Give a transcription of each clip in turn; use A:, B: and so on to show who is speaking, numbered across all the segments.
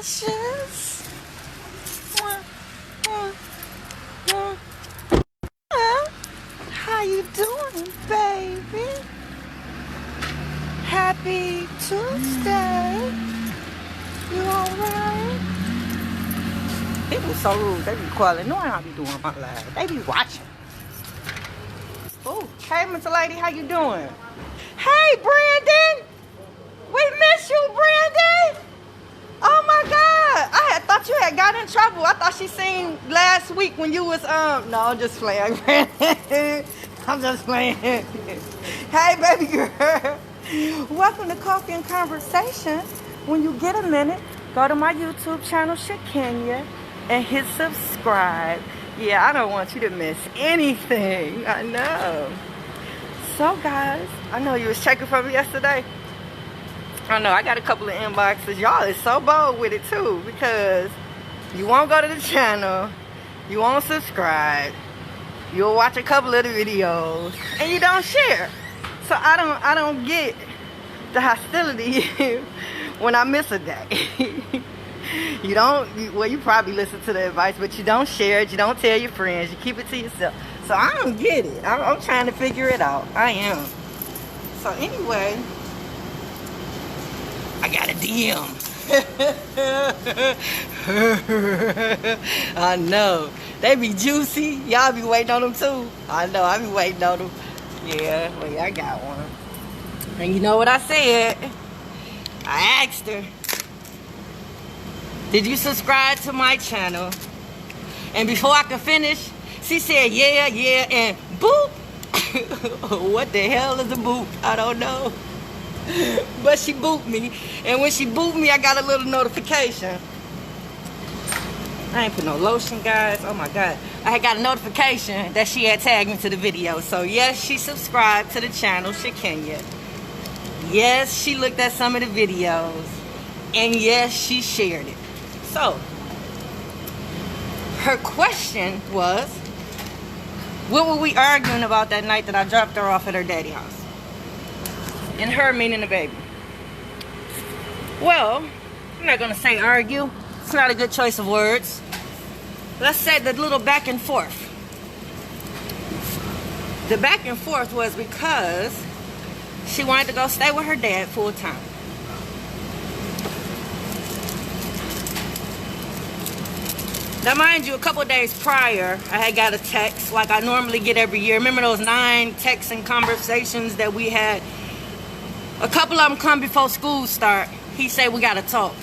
A: precious. How you doing, baby? Happy Tuesday. You alright? People so rude. They be calling. Knowing I be doing my live. They be watching. Oh, hey, Mr. Lady. How you doing? Hey, Brandon. We miss you, Brandon. Oh my God! I had thought you had got in trouble. I thought she seen last week when you was No, I'm just playing. I'm just playing. Hey, baby girl. Welcome to Coffee and Conversation. When you get a minute, go to my YouTube channel, Shakenya, and hit subscribe. Yeah, I don't want you to miss anything. I know. So, guys, I know you was checking for me yesterday. I know, I got a couple of inboxes. Y'all is so bold with it too, because you won't go to the channel, you won't subscribe, you'll watch a couple of the videos, and you don't share. So I don't get the hostility when I miss a day. You probably listen to the advice, but you don't share it, you don't tell your friends, you keep it to yourself. So I don't get it. I'm trying to figure it out. I am. So anyway, I got a DM. I know. They be juicy. Y'all be waiting on them too. I know. I be waiting on them. Yeah, well, yeah, I got one. And you know what I said? I asked her, did you subscribe to my channel? And before I could finish, she said, yeah, and boop. What the hell is a boop? I don't know. But she booped me, and when she booped me, I got a little notification. I ain't put no lotion, guys. Oh my God. I had got a notification that she had tagged me to the video. So yes, she subscribed to the channel, Shakenya. Yes, she looked at some of the videos. And yes, she shared it. So, her question was, what were we arguing about that night that I dropped her off at her daddy's house? And her meaning the baby. Well, I'm not going to say argue. It's not a good choice of words. Let's say the little back and forth. The back and forth was because she wanted to go stay with her dad full time. Now, mind you, a couple of days prior, I had got a text like I normally get every year. Remember those 9 texts and conversations that we had? A couple of them come before school start. He said, we gotta talk.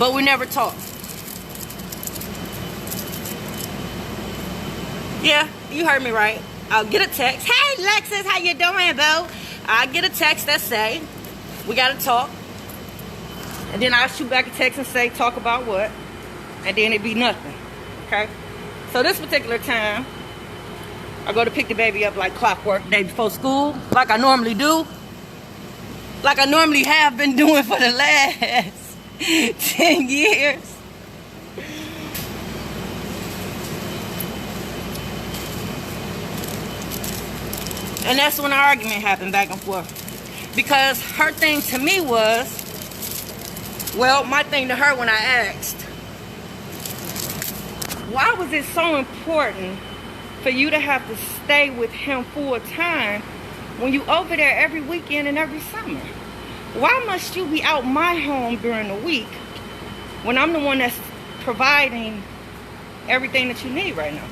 A: But we never talked. Yeah, you heard me right. I'll get a text. Hey, Lexus, how you doing, boo? I get a text that say, we gotta talk. And then I'll shoot back a text and say, talk about what? And then it'd be nothing. Okay? So this particular time, I go to pick the baby up like clockwork day before school, like I normally do. Like I normally have been doing for the last 10 years. And that's when the argument happened back and forth. Because her thing to me was, well, my thing to her when I asked, why was it so important for you to have to stay with him full time when you over there every weekend and every summer? Why must you be out my home during the week when I'm the one that's providing everything that you need right now?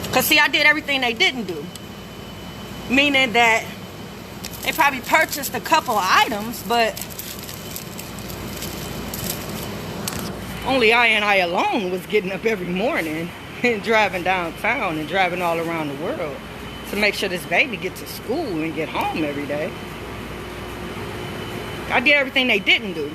A: Because see, I did everything they didn't do. Meaning that they probably purchased a couple of items, but only I alone was getting up every morning and driving downtown and driving all around the world to make sure this baby gets to school and get home every day. I did everything they didn't do.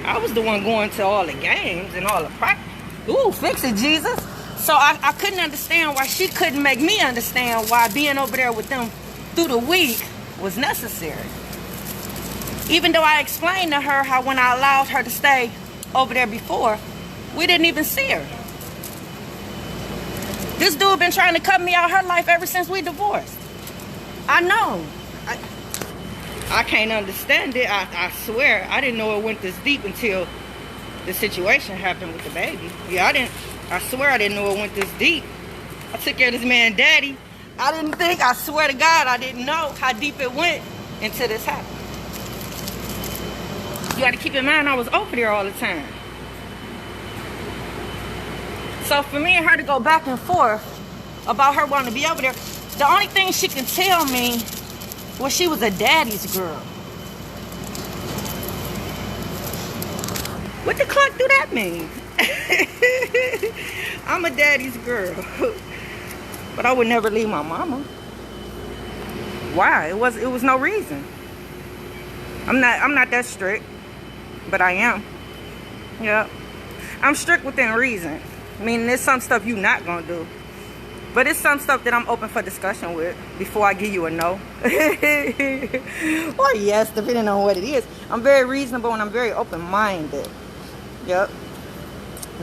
A: I was the one going to all the games and all the practice. Ooh, fix it, Jesus. So I couldn't understand why she couldn't make me understand why being over there with them through the week was necessary. Even though I explained to her how when I allowed her to stay over there before, we didn't even see her. This dude been trying to cut me out her life ever since we divorced. I know. I can't understand it. I swear, I didn't know it went this deep until the situation happened with the baby. Yeah, I swear I didn't know it went this deep. I took care of this man's daddy. I swear to God, I didn't know how deep it went until this happened. You got to keep in mind, I was over there all the time. So for me and her to go back and forth about her wanting to be over there, the only thing she can tell me was she was a daddy's girl. What the fuck do that mean? I'm a daddy's girl. But I would never leave my mama. Why? It was no reason. I'm not that strict, but I am. Yeah. I'm strict within reason. I mean, there's some stuff you're not gonna do. But it's some stuff that I'm open for discussion with before I give you a no. Or yes, depending on what it is. I'm very reasonable and I'm very open-minded. Yep.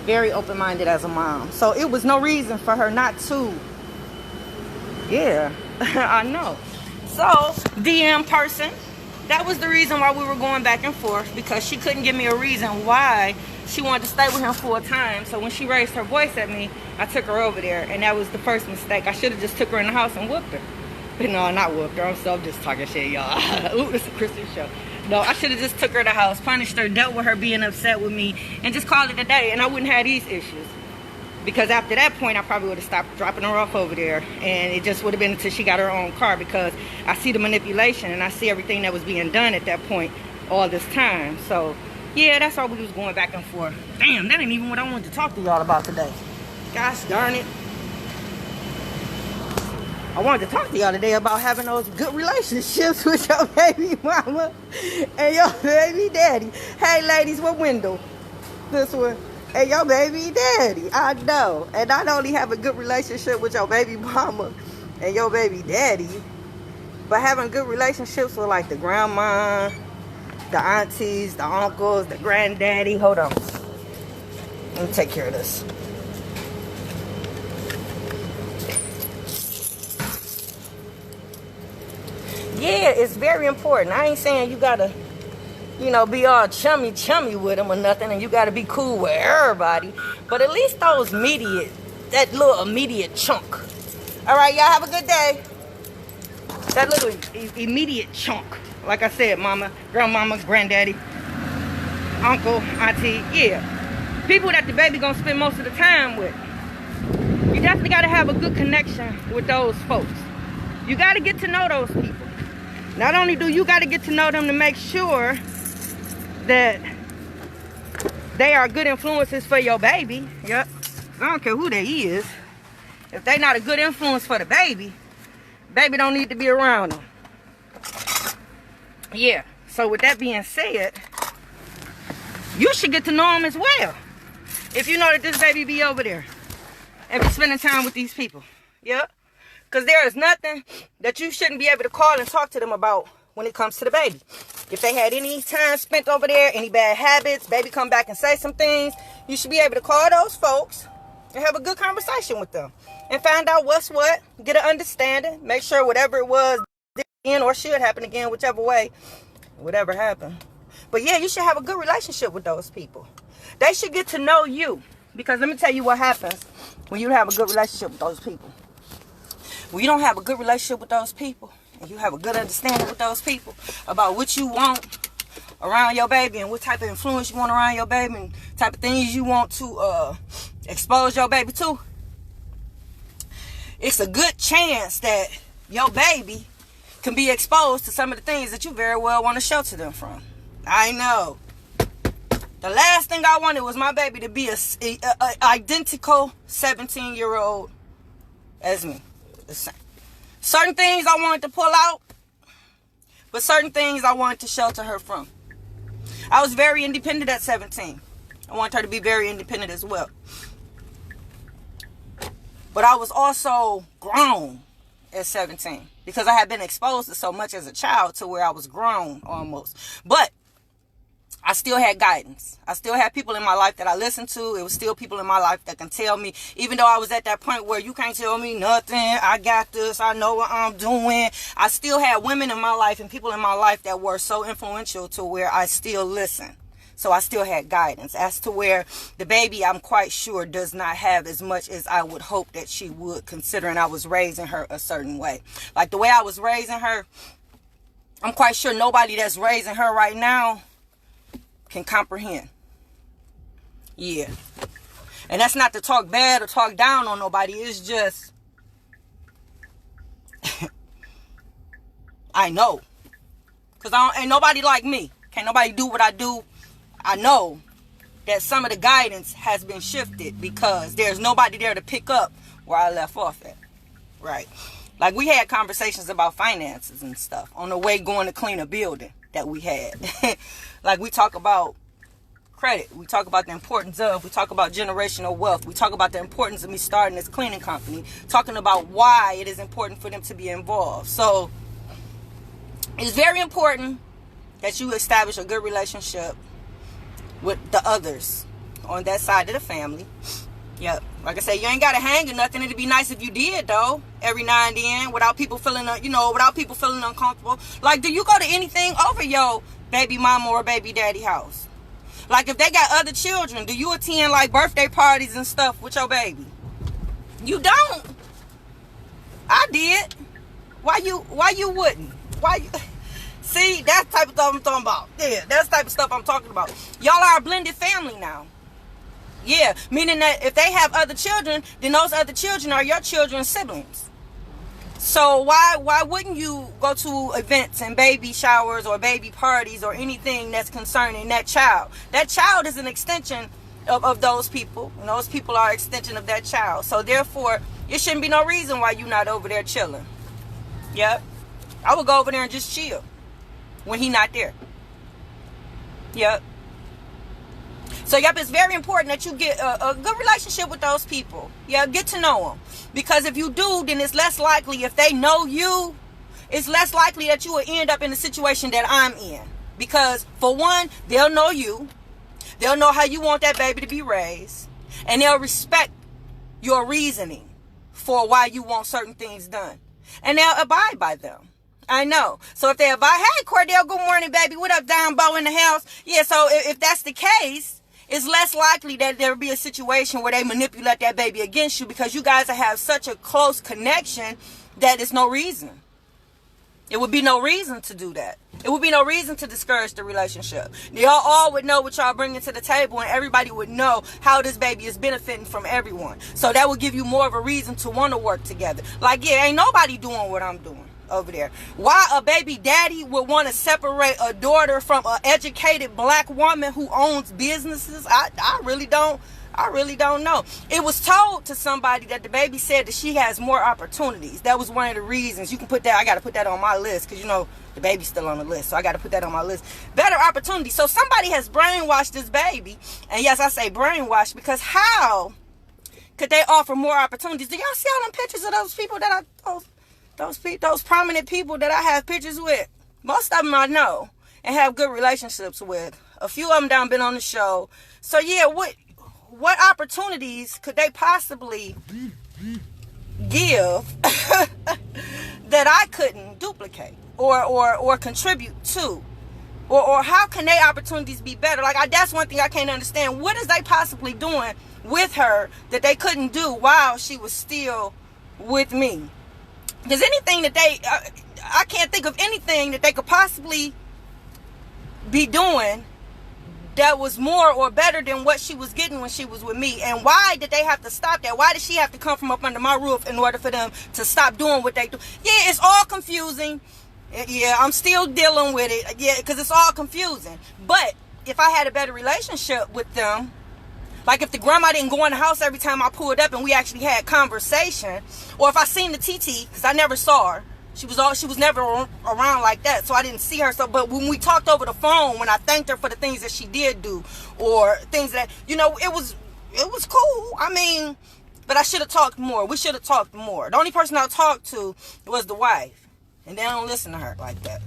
A: Very open-minded as a mom. So it was no reason for her not to. Yeah, I know. So, DM person, that was the reason why we were going back and forth, because she couldn't give me a reason why she wanted to stay with him full time. So when she raised her voice at me, I took her over there, and that was the first mistake. I should have just took her in the house and whooped her. But no, not whooped her. I'm just talking shit, y'all. Ooh, it's a Christian show. No, I should have just took her to the house, punished her, dealt with her being upset with me, and just called it a day, and I wouldn't have these issues. Because after that point, I probably would have stopped dropping her off over there, and it just would have been until she got her own car, because I see the manipulation and I see everything that was being done at that point all this time. So, yeah, that's all we was going back and forth. Damn, that ain't even what I wanted to talk to y'all about today. Gosh darn it. I wanted to talk to y'all today about having those good relationships with your baby mama and your baby daddy. Hey, ladies, what window? This one. Hey, your baby daddy. I know. And not only have a good relationship with your baby mama and your baby daddy, but having good relationships with like the grandma, the aunties, the uncles, the granddaddy. Hold on. Let me take care of this. Yeah, it's very important. I ain't saying you gotta, be all chummy with them or nothing, and you gotta be cool with everybody. But at least that little immediate chunk. All right, y'all have a good day. That little immediate chunk. Like I said, mama, grandmama, granddaddy, uncle, auntie, yeah. People that the baby gonna spend most of the time with. You definitely gotta have a good connection with those folks. You gotta get to know those people. Not only do you gotta get to know them to make sure that they are good influences for your baby. Yep. I don't care who they is. If they not a good influence for the baby don't need to be around them. Yeah. So with that being said, you should get to know them as well. If you know that this baby be over there and be spending time with these people. Yep. Because there is nothing that you shouldn't be able to call and talk to them about when it comes to the baby. If they had any time spent over there, any bad habits, baby come back and say some things, you should be able to call those folks and have a good conversation with them. And find out what's what, get an understanding, make sure whatever it was did again or should happen again, whichever way, whatever happened. But yeah, you should have a good relationship with those people. They should get to know you. Because let me tell you what happens when you have a good relationship with those people. When you don't have a good relationship with those people, and you have a good understanding with those people about what you want around your baby and what type of influence you want around your baby and type of things you want to expose your baby to, it's a good chance that your baby can be exposed to some of the things that you very well want to shelter them from. I know. The last thing I wanted was my baby to be a identical 17-year-old as me. The same. Certain things I wanted to pull out, but certain things I wanted to shelter her from. I was very independent at 17. I wanted her to be very independent as well. But I was also grown at 17 because I had been exposed to so much as a child to where I was grown almost. But I still had guidance. I still had people in my life that I listened to. It was still people in my life that can tell me, even though I was at that point where you can't tell me nothing, I got this, I know what I'm doing. I still had women in my life and people in my life that were so influential to where I still listen. So I still had guidance as to where the baby, I'm quite sure, does not have as much as I would hope that she would, considering I was raising her a certain way. Like the way I was raising her, I'm quite sure nobody that's raising her right now can comprehend. Yeah. And that's not to talk bad or talk down on nobody. It's just, I know. Because ain't nobody like me. Can't nobody do what I do. I know that some of the guidance has been shifted because there's nobody there to pick up where I left off at. Right. Like we had conversations about finances and stuff on the way going to clean a building that we had. Like we talk about credit. We talk about the importance of, we talk about generational wealth. We talk about the importance of me starting this cleaning company, talking about why it is important for them to be involved. So it's very important that you establish a good relationship with the others on that side of the family. Yep. Like I said, you ain't got to hang or nothing. It'd be nice if you did, though, every now and then, without people feeling, without people feeling uncomfortable. Like, do you go to anything over your baby mama or baby daddy house? Like, if they got other children, do you attend, like, birthday parties and stuff with your baby? You don't. I did. Why you wouldn't? Why you... See, that's the type of stuff I'm talking about. Yeah, that's the type of stuff I'm talking about. Y'all are a blended family now. Yeah, meaning that if they have other children, then those other children are your children's siblings. So why wouldn't you go to events and baby showers or baby parties or anything that's concerning that child? That child is an extension of those people. And those people are an extension of that child. So therefore, it shouldn't be no reason why you're not over there chilling. Yep. I would go over there and just chill when he not there. Yep. So, yep, it's very important that you get a good relationship with those people. Yeah, get to know them. Because if you do, then it's less likely, if they know you, it's less likely that you will end up in the situation that I'm in. Because, for one, they'll know you. They'll know how you want that baby to be raised. And they'll respect your reasoning for why you want certain things done. And they'll abide by them. I know. So if they advise, hey, Cordell, good morning, baby. What up, Down Bow in the house? Yeah, so if that's the case, it's less likely that there'll be a situation where they manipulate that baby against you because you guys have such a close connection that it's no reason. It would be no reason to do that. It would be no reason to discourage the relationship. Y'all all would know what y'all bringing to the table, and everybody would know how this baby is benefiting from everyone. So that would give you more of a reason to want to work together. Like, yeah, ain't nobody doing what I'm doing over there. Why a baby daddy would want to separate a daughter from an educated black woman who owns businesses, I really don't know. It was told to somebody that the baby said that she has more opportunities. That was one of the reasons. You can put that, I got to put that on my list because, the baby's still on the list. So I got to put that on my list. Better opportunities. So somebody has brainwashed this baby. And yes, I say brainwashed because how could they offer more opportunities? Do y'all see all them pictures of those people that those prominent people that I have pictures with? Most of them I know and have good relationships with. A few of them down been on the show. So yeah, what opportunities could they possibly give that I couldn't duplicate or contribute to? Or how can their opportunities be better? Like, that's one thing I can't understand. What is they possibly doing with her that they couldn't do while she was still with me? There's anything that I can't think of anything that they could possibly be doing that was more or better than what she was getting when she was with me. And why did they have to stop that? Why did she have to come from up under my roof in order for them to stop doing what they do? Yeah, it's all confusing. Yeah, I'm still dealing with it. Yeah, because it's all confusing. But if I had a better relationship with them, like if the grandma didn't go in the house every time I pulled up and we actually had conversation, or if I seen the TT, because I never saw her. She was never around like that, so I didn't see her. So, but when we talked over the phone, when I thanked her for the things that she did do, or things that, it was cool. I mean, but I should have talked more. We should have talked more. The only person I talked to was the wife, and they don't listen to her like that.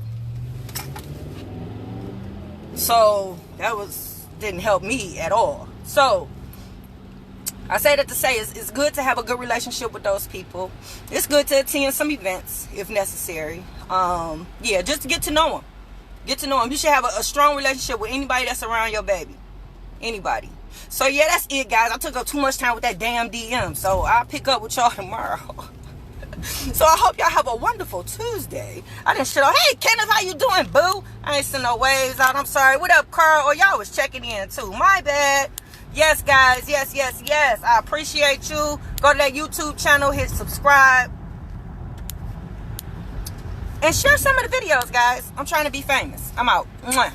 A: So that didn't help me at all. So I say that to say it's good to have a good relationship with those people. It's good to attend some events if necessary. Yeah, just to get to know them. Get to know them. You should have a strong relationship with anybody that's around your baby. Anybody. So yeah, that's it, guys. I took up too much time with that damn DM. So I'll pick up with y'all tomorrow. So I hope y'all have a wonderful Tuesday. I didn't shit on. Hey, Kenneth, how you doing, boo? I ain't sent no waves out. I'm sorry. What up, Carl? Oh, y'all was checking in, too. My bad. Yes, guys. Yes, yes, yes. I appreciate you. Go to that YouTube channel. Hit subscribe. And share some of the videos, guys. I'm trying to be famous. I'm out. Mwah.